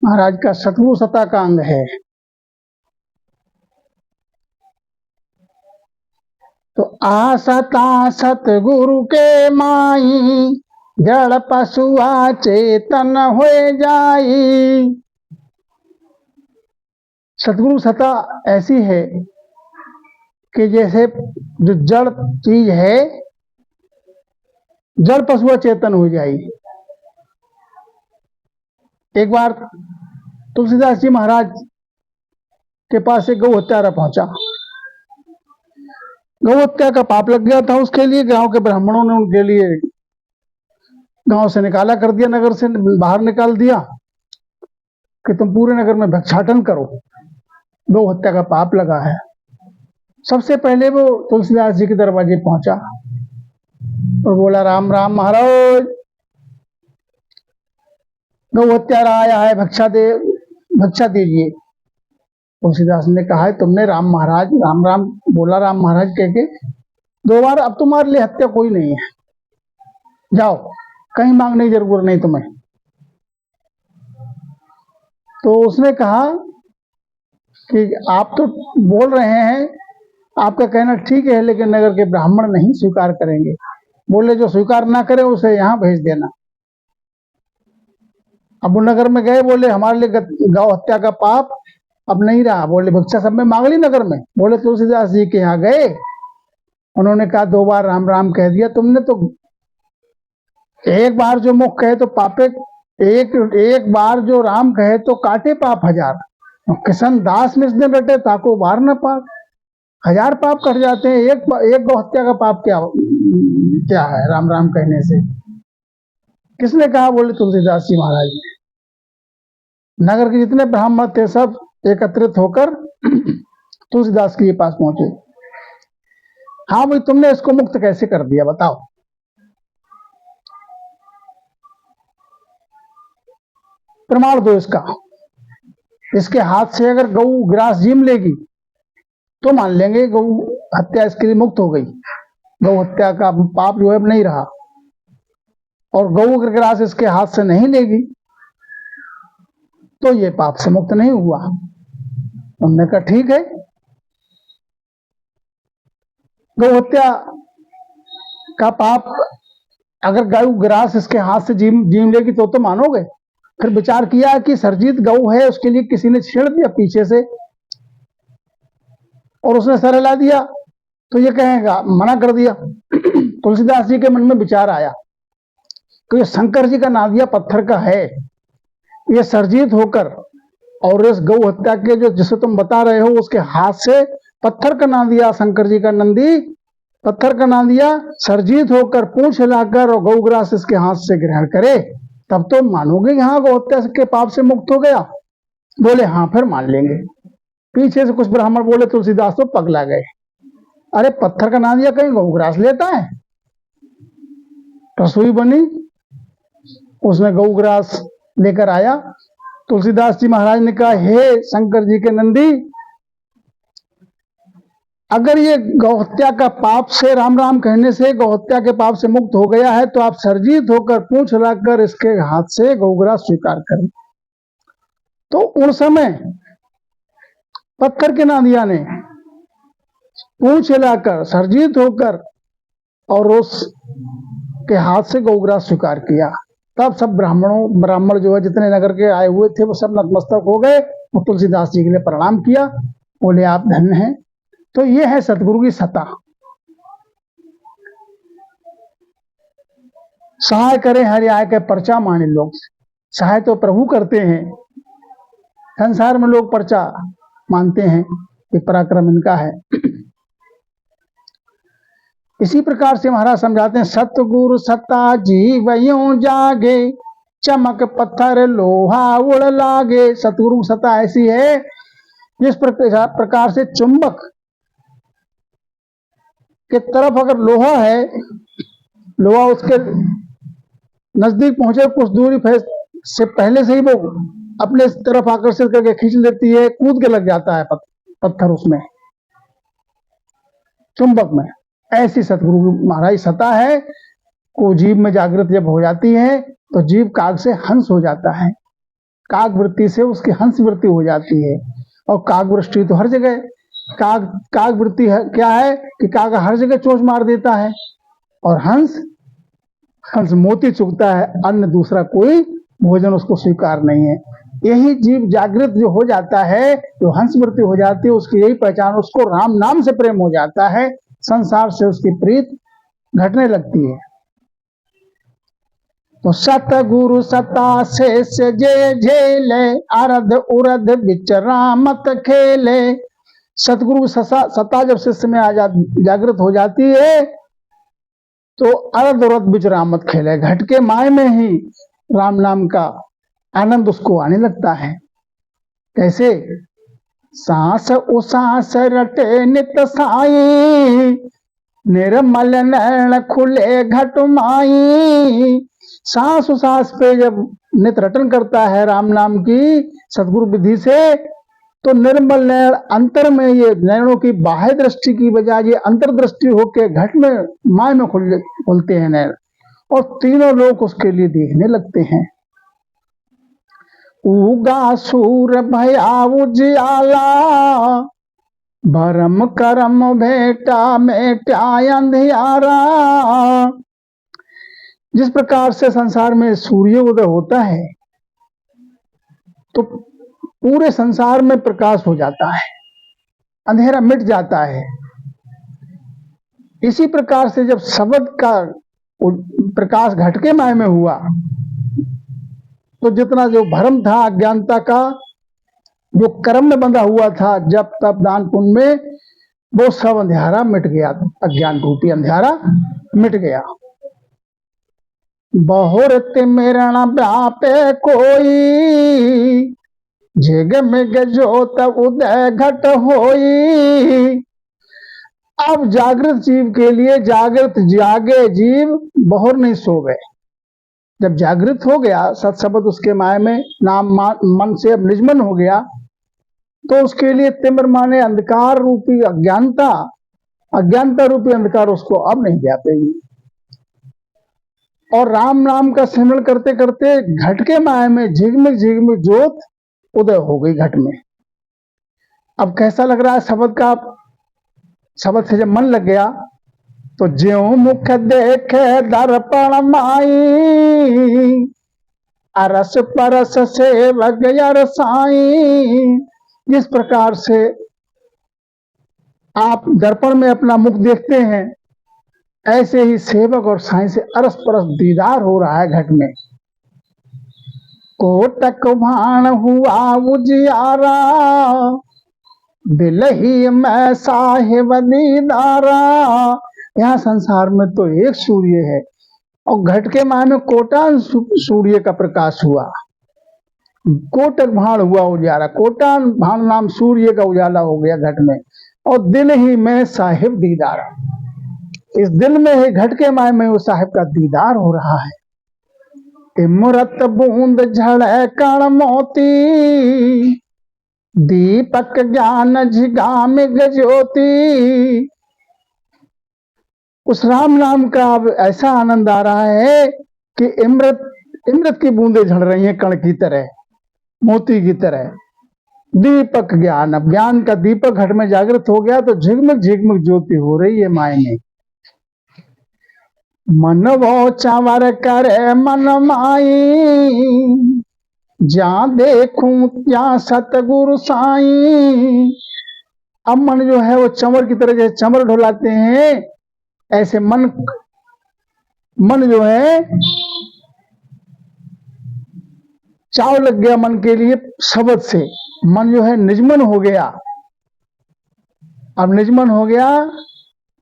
महाराज का सतगुरु सत्ता का अंग है। तो आसता सतगुरु के माई, जड़ पशुआ चेतन हो जाई। सतगुरु सत्ता ऐसी है कि जैसे जो जड़ चीज है, जड़ पशुआ चेतन हो जाएगी। एक बार तुलसीदास जी महाराज के पास एक गौ हत्यारा पहुंचा। गौ हत्या का पाप लग गया था उसके लिए। गांव के ब्राह्मणों ने उनके लिए गांव से निकाला कर दिया, नगर से बाहर निकाल दिया कि तुम पूरे नगर में भिक्षाटन करो, गौ हत्या का पाप लगा है। सबसे पहले वो तुलसीदास जी के दरवाजे पहुंचा और बोला, राम राम महाराज, गौ हत्यारा आया है, भिक्षा दीजिए। तुलसीदास ने कहा है, तुमने राम महाराज राम राम बोला, राम महाराज कह के 2 बार, अब तुम्हारे लिए हत्या कोई नहीं है, जाओ, कहीं मांगने की जरूरत नहीं तुम्हें। तो उसने कहा कि आप तो बोल रहे हैं, आपका कहना ठीक है, लेकिन नगर के ब्राह्मण नहीं स्वीकार करेंगे। बोले, जो स्वीकार ना करे उसे यहां भेज देना। अब वो नगर में गए, बोले हमारे लिए गौ हत्या का पाप अब नहीं रहा। बोले भिक्षा सब में मांग ली नगर में। बोले तुलसीदास जी के यहाँ गए, उन्होंने कहा 2 बार राम राम कह दिया तुमने, तो एक बार जो मुख कहे तो पापे, एक बार जो राम कहे तो काटे पाप 1000। किशन दास में इस दिन रटे ताको बार न पाप। 1000 पाप कट जाते हैं, एक गौ हत्या का पाप क्या है राम राम कहने से। किसने कहा? बोले तुलसीदास जी महाराज ने। नगर के जितने ब्राह्मण थे सब एकत्रित होकर तुलसीदास के पास पहुंचे। हाँ भाई, तुमने इसको मुक्त कैसे कर दिया बताओ। प्रमाण दो इसका। इसके हाथ से अगर गौ ग्रास जीम लेगी तो मान लेंगे गौ हत्या इसके लिए मुक्त हो गई, गौ हत्या का पाप जो है अब नहीं रहा। और गौ अगर ग्रास इसके हाथ से नहीं लेगी तो ये पाप से मुक्त नहीं हुआ। उन्होंने कहा ठीक है, गौ हत्या का पाप अगर गौ ग्रास इसके हाथ से जीम लेगी तो मानोगे। फिर विचार किया कि सरजीत गौ है, उसके लिए किसी ने छेड़ दिया पीछे से और उसने सर हिला दिया तो ये कहेगा, मना कर दिया। तुलसीदास जी के मन में विचार आया कि ये शंकर जी का नादिया पत्थर का है, ये सरजीत होकर और इस गौ हत्या के जो जिसे तुम बता रहे हो उसके हाथ से पत्थर का नादिया, शंकर जी का नंदी पत्थर का नादिया सरजीत होकर पूंछ हिलाकर और गौग्रास इसके हाथ से ग्रहण करे, तब तो मानोगे हाँ गौ हत्या के पाप से मुक्त हो गया। बोले हाँ, फिर मान लेंगे। पीछे से कुछ ब्राह्मण बोले तुलसीदास तो पगला गए, अरे पत्थर का नादिया कहीं गौग्रास लेता है। रसोई बनी, उसने गौग्रास लेकर आया। तुलसीदास जी महाराज ने कहा, हे शंकर जी के नंदी, अगर ये गौहत्या का पाप से राम राम कहने से गौहत्या के पाप से मुक्त हो गया है तो आप सरजीत होकर पूंछ हिलाकर इसके हाथ से गौग्रास स्वीकार करें। तो उन समय पत्थर के नादिया ने पूंछ हिलाकर सरजीत होकर और उस के हाथ से गौग्रास स्वीकार किया। तब सब ब्राह्मण जो है जितने नगर के आए हुए थे वो सब नतमस्तक हो गए और तुलसीदास जी के लिए प्रणाम किया, बोले आप धन्य हैं। तो ये है सतगुरु की सत्ता। सहाय करें हरि आय के पर्चा माने लोग। सहाय तो प्रभु करते हैं, संसार में लोग पर्चा मानते हैं कि पराक्रम इनका है। इसी प्रकार से महाराज समझाते हैं, सतगुरु सत्ता जीवयों जागे, चमक पत्थर लोहा उड़ लागे। सतगुरु सत्ता ऐसी है जिस प्रकार से चुंबक के तरफ अगर लोहा है, लोहा उसके नजदीक पहुंचे कुछ दूरी से पहले से ही वो अपने तरफ आकर्षित करके खींच लेती है, कूद के लग जाता है पत्थर उसमें, चुंबक में। ऐसी सतगुरु महाराज सत्ता है को जीव में जागृत जब हो जाती है तो जीव काग से हंस हो जाता है। काग वृत्ति से उसकी हंस वृत्ति हो जाती है। और काग वृष्टि तो हर जगह, काग वृत्ति है, क्या है कि काग हर जगह चोंच मार देता है, और हंस मोती चुगता है, अन्य दूसरा कोई भोजन उसको स्वीकार नहीं है। यही जीव जागृत जो हो जाता है, जो हंस वृत्ति हो जाती है, उसकी यही पहचान, उसको राम नाम से प्रेम हो जाता है, संसार से उसकी प्रीत घटने लगती है। तो सतगुरु सता से जे झेले, अरध उरध विचरामत खेले। सतगुरु सत्ता जब शिष्य में जागृत हो जाती है तो अरध उरध विचरामत खेले, घटके माय में ही राम नाम का आनंद उसको आने लगता है। कैसे? सांस उसास रटे नित साई, निर्मल नैन खुले घट माई। सांस उसास पे जब नित रटन करता है राम नाम की सदगुरु विधि से, तो निर्मल नैन, अंतर में ये नैनों की बाह्य दृष्टि की बजाय ये अंतर दृष्टि होके घट में माय में खुलते हैं नैन, और तीनों लोग उसके लिए देखने लगते हैं। उगा सूर भया उजियाला, भरम करम भेटा मेटा अंधियारा। जिस प्रकार से संसार में सूर्योदय होता है तो पूरे संसार में प्रकाश हो जाता है, अंधेरा मिट जाता है। इसी प्रकार से जब शब्द का प्रकाश घटके माय में हुआ तो जितना जो भ्रम था, अज्ञानता का जो कर्म में बंधा हुआ था, जब तप दान पुण्य में, वो सब अंधेरा मिट गया, अज्ञान रूपी अंधेरा मिट गया। बहुरत मेरा व्यापे कोई, जग में जोत उदय घट होई। अब जागृत जीव के लिए जागृत जागे जीव बहुर नहीं सोवे। जब जागृत हो गया, सत्शब्द उसके माय में नाम मन से अब निजमन हो गया, तो उसके लिए तिम्र माने अंधकार रूपी अज्ञानता रूपी अंधकार उसको अब नहीं व्यापेगी। और राम नाम का सिमरण करते करते घट के माय में झिगमिग झिगमिग ज्योत उदय हो गई घट में। अब कैसा लग रहा है शब्द का? शब्द से जब मन लग गया तो ज्यों मुख देखे दर्पण माई, अरस परस सेवक साई। जिस प्रकार से आप दर्पण में अपना मुख देखते हैं, ऐसे ही सेवक और साईं से अरस परस दीदार हो रहा है घट में। कोटक भाण हुआ उजियारा, दिल ही मैं साहिब दीदारा। यहाँ संसार में तो एक सूर्य है, और घट के माय में कोटान सूर्य का प्रकाश हुआ। कोटक भाण हुआ उजाला, कोटान भाण नाम सूर्य का उजाला हो गया घट में। और दिल ही में साहिब दीदार, इस दिल में ही घट के माय में उस साहिब का दीदार हो रहा है। इमरत बूंद झड़े कण मोती, दीपक ज्ञान झिगामिग ज्योति। उस राम नाम का अब ऐसा आनंद आ रहा है कि इमृत की बूंदें झड़ रही हैं कण की तरह, मोती की तरह। दीपक ज्ञान, अब ज्ञान का दीपक घट में जागृत हो गया तो झिगमिग झिगमिग ज्योति हो रही है माय में। मन वो चावर करे मन माई, जा देखूं त्या सतगुरु साई। अब मन जो है वो चंवर की तरह, जैसे चंवर ढोलाते हैं, ऐसे मन जो है चाव लग गया मन के लिए शब्द से। मन जो है निजमन हो गया। अब निजमन हो गया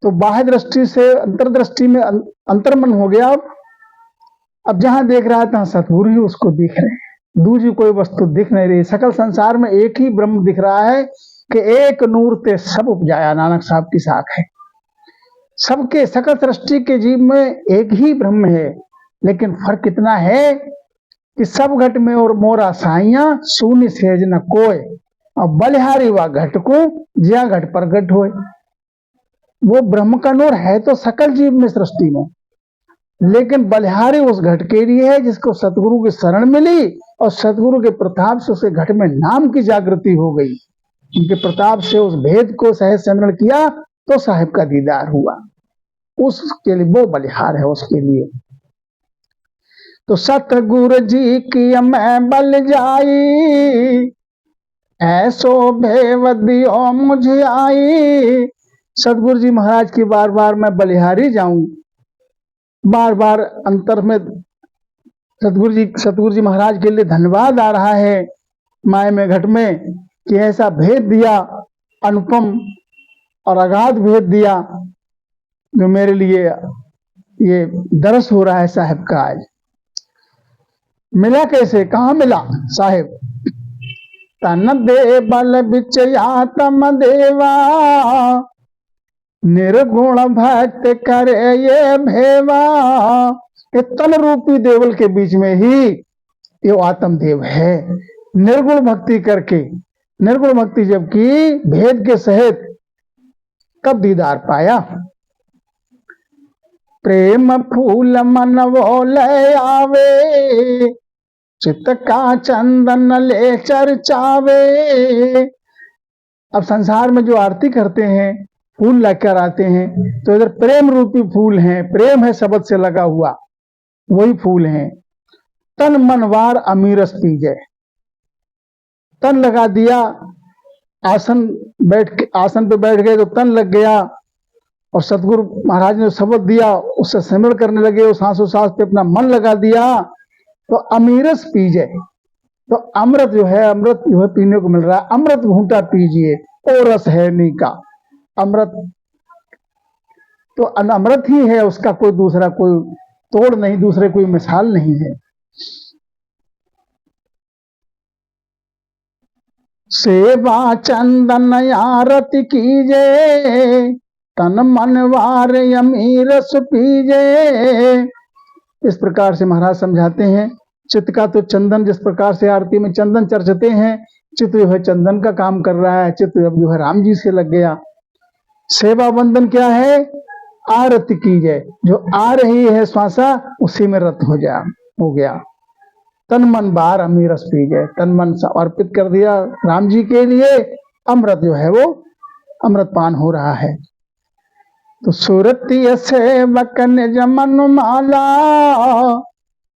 तो बाह्य दृष्टि से अंतर्दृष्टि में अंतर्मन हो गया। अब जहां देख रहा है तहां सतगुरु ही उसको दिख रहे हैं, दूसरी कोई वस्तु दिख नहीं रही। सकल संसार में एक ही ब्रह्म दिख रहा है कि एक नूर ते सब उपजाया, नानक साहब की साख है। सबके सकल सृष्टि के जीव में एक ही ब्रह्म है, लेकिन फर्क इतना है कि सब घट में और मोरा साइया, शून्य सेज न कोय। और बलिहारी व घट को ज्या घट प्रगट होए। वो ब्रह्म का नूर है तो सकल जीव में, सृष्टि में, लेकिन बलिहारी उस घट के लिए है जिसको सतगुरु की शरण मिली और सतगुरु के प्रताप से उसे घट में नाम की जागृति हो गई। उनके प्रताप से उस भेद को सहज स्मरण किया तो साहिब का दीदार हुआ। उसके लिए वो बलिहार है उसके लिए। तो सतगुरु जी की मैं बल जाई, ऐसो भेव दियो मुझे आई। सतगुरु जी महाराज की बार बार मैं बलिहारी जाऊं, बार बार अंतर में सतगुरु जी महाराज के लिए धन्यवाद आ रहा है माय में घट में कि ऐसा भेद दिया, अनुपम और अगाध भेद दिया जो मेरे लिए ये दरस हो रहा है साहिब का। आज मिला कैसे, कहाँ मिला साहिब? तन दे बल बिचया तम देवा, निर्गुण भक्त करे ये भेवा। ये तन रूपी देवल के बीच में ही ये आत्मदेव है। निर्गुण भक्ति करके, निर्गुण भक्ति जबकि भेद के सहित कब दीदार पाया? प्रेम फूल मन वो ले आवे, चित्त का चंदन ले चर्चावे। अब संसार में जो आरती करते हैं, फूल लेकर आते हैं, तो इधर प्रेम रूपी फूल हैं, प्रेम है शब्द से लगा हुआ, वही फूल हैं। तन मन वार अमीरस पीजे, तन लगा दिया, आसन पे बैठ गए तो तन लग गया, और सतगुरु महाराज ने शब्द दिया उससे सिमरण करने लगे, उस सांसों पे अपना मन लगा दिया तो अमीरस पीजे। तो अमृत जो है पीने को मिल रहा है। अमृत घूंटा पीजिए ओ रस है नी का। अमृत तो अमृत ही है, उसका कोई दूसरा कोई तोड़ नहीं, दूसरे कोई मिसाल नहीं है। सेवा चंदन आरती कीजे, तन मन वार अमीरस पीजे। इस प्रकार से महाराज समझाते हैं। चित्त का तो चंदन, जिस प्रकार से आरती में चंदन चर्चते हैं, चित्त जो है चंदन का काम कर रहा है, चित्त अब जो है राम जी से लग गया। सेवा बंधन क्या है? आरती की जाए, जो आ रही है श्वासा उसी में रत हो गया। तन मन बार अमीरस पी जाए, तन मन अर्पित कर दिया राम जी के लिए, अमृत जो है वो अमृत पान हो रहा है। तो सुरती सेवक निज मन माला,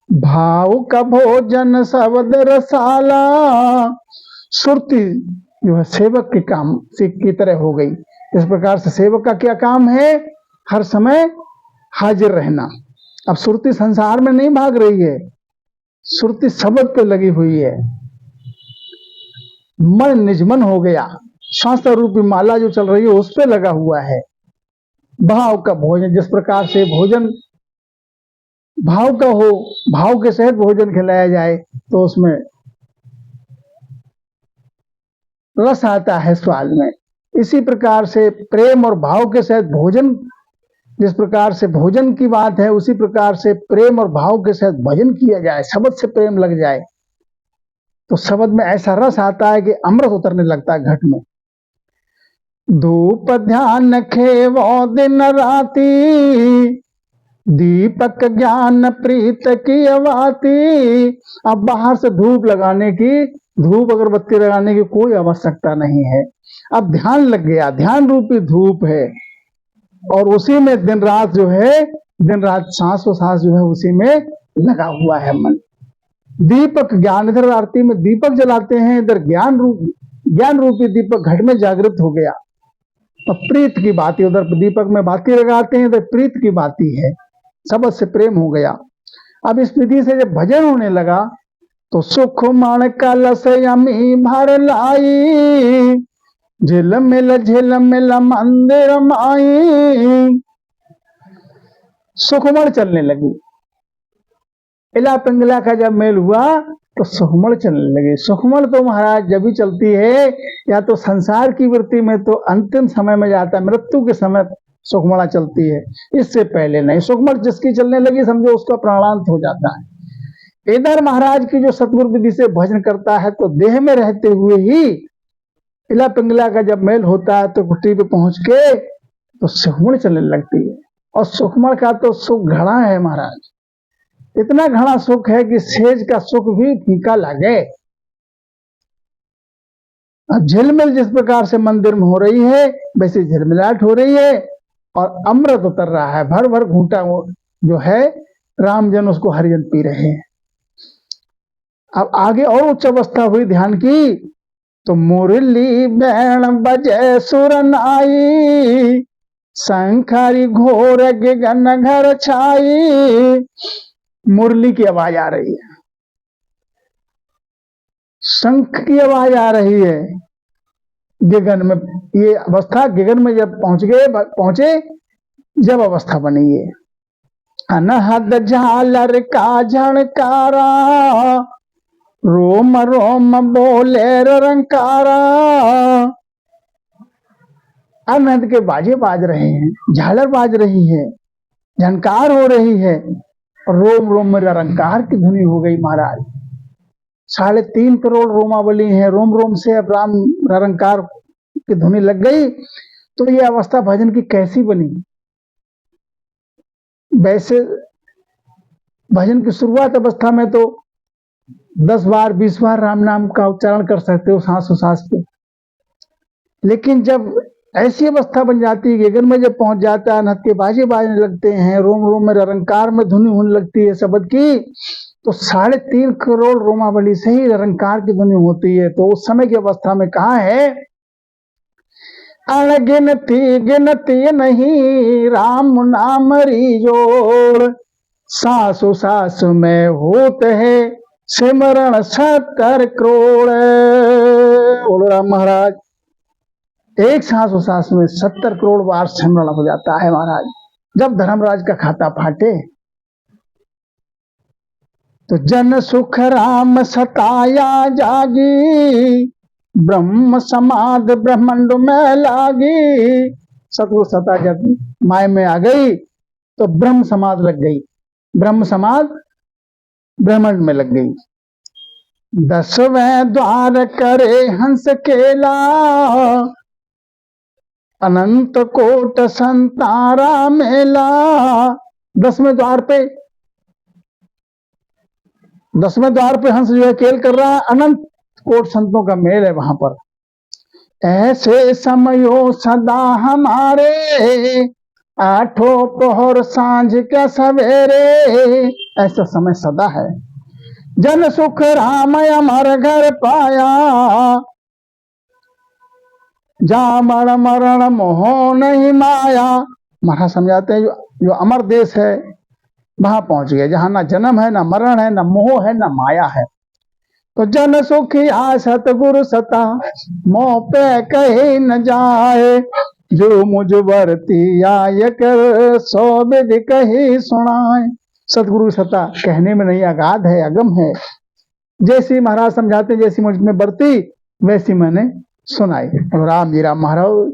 भाव का भोजन शब्द रसाला। सुरती जो है सेवक के काम से की तरह हो गई। इस प्रकार से सेवक का क्या काम है? हर समय हाजिर रहना। अब सुरती संसार में नहीं भाग रही है, सुरती शब्द पे लगी हुई है। मन निजमन हो गया, शास्त्र रूपी माला जो चल रही है उस पे लगा हुआ है। भाव का भोजन, जिस प्रकार से भोजन भाव का हो, भाव के सहित भोजन खिलाया जाए तो उसमें रस आता है स्वाद में। इसी प्रकार से प्रेम और भाव के सहित भोजन, जिस प्रकार से भोजन की बात है उसी प्रकार से प्रेम और भाव के सहित भजन किया जाए, शब्द से प्रेम लग जाए तो शब्द में ऐसा रस आता है कि अमृत उतरने लगता है घट में। धूप ध्यान खेवो दिन राती, दीपक ज्ञान प्रीत की अवाती। अब बाहर से धूप लगाने की, धूप अगरबत्ती लगाने की कोई आवश्यकता नहीं है। अब ध्यान लग गया, ध्यान रूपी धूप है और उसी में दिन रात जो है, दिन रात सांस जो है उसी में लगा हुआ है मन। दीपक ज्ञान, इधर आरती में दीपक जलाते हैं, इधर ज्ञान रूपी दीपक घट में जागृत हो गया। तो प्रीत की बाती, उधर दीपक में बाती लगाते हैं, इधर प्रीत की बाती है, शब्द से प्रेम हो गया। अब इस विधि से जब भजन होने लगा तो सुख मन कलश यमी भर लाई, झिलमिल मंदिर माई। सुखमण चलने लगी। इला पिंगला का जब मेल हुआ तो सुखमण चलने लगी। सुखमण तो महाराज जब भी चलती है या तो संसार की वृत्ति में तो अंतिम समय में जाता है, मृत्यु के समय सुखमणा चलती है, इससे पहले नहीं। सुखमण जिसकी चलने लगी समझो उसका प्राणांत हो जाता है। इधर महाराज की जो सतगुरु विधि से भजन करता है तो देह में रहते हुए ही इला पिंगला का जब मेल होता है तो कुटी पे पहुंच के तो सुखमण चलने लगती है। और सुखमण का तो सुख घड़ा है महाराज, इतना घड़ा सुख है कि सेज का सुख भी फीका लगे। अब झिलमिल जिस प्रकार से मंदिर में हो रही है वैसे झिलमिलाहट हो रही है और अमृत उतर रहा है, भर भर घूंटा जो है रामजन उसको हरिजन पी रहे हैं। अब आगे और उच्च अवस्था हुई ध्यान की, तो मुरली बैण बजे सुर नाई, शंखरी घोर गगन घर छाई। मुरली की आवाज आ रही है, शंख की आवाज आ रही है गगन में। ये अवस्था गगन में जब पहुंचे जब अवस्था बनी है। अनहद झालर का झणकारा, रोम रोम बोले रंकारा। अनहद के बाजे बाज रहे हैं, झालर बाज रही है, झनकार हो रही है और रोम रोम में रंकार की ध्वनि हो गई महाराज। 3.5 करोड़ रोमावली है, रोम रोम से अब राम रंकार की ध्वनि लग गई। तो ये अवस्था भजन की कैसी बनी? वैसे भजन की शुरुआत अवस्था में तो 10 बार 20 बार राम नाम का उच्चारण कर सकते हो सांस पे, लेकिन जब ऐसी अवस्था बन जाती है, गगन में जब पहुंच जाता है, अनहद के बाजे बाजने लगते हैं, रोम रोम में रंकार में ध्वनि होने लगती है शब्द की, तो 3.5 करोड़ रोमावली से ही रंकार की ध्वनि होती है। तो उस समय की अवस्था में कहा है, अणगिनती गिनती नहीं राम नाम री जोड़, सासु सासु में होत है सिमरण 70 करोड़। बोलो राम महाराज, एक सांस में 70 करोड़ बार सिमरण हो जाता है महाराज। जब धर्मराज का खाता फाटे तो जन सुख राम सताया जागी, ब्रह्म समाध ब्रह्मांड में लागी। सतगुरु सता जब माय में आ गई तो ब्रह्म समाध लग गई, ब्रह्म समाध ब्रह्मांड में लग गई। 10वें द्वार करे हंस केला, अनंत कोट संतारा मेला। 10वें द्वार पे हंस जो है खेल कर रहा है, अनंत कोट संतों का मेल है वहां पर। ऐसे समयो सदा हमारे, आठों पहर सांझ के सवेरे। ऐसा समय सदा है। जन सुख राम अमर घर पाया, जा मरण मरण मोह नहीं माया। महाराज समझाते हैं जो अमर देश है वहां पहुंच गए, जहां ना जन्म है, ना मरण है, ना मोह है, ना माया है। तो जन सुखी सतगुरु सता, मोह पे कहीं न जाए। जो मुझ वर्ती आय कर, सो विधि कही सुनाए। सतगुरु सता कहने में नहीं, अगाध है, अगम है। जैसी महाराज समझाते, जैसी मुझ में बरती वैसी मैंने सुनाई। राम जी राम महाराज।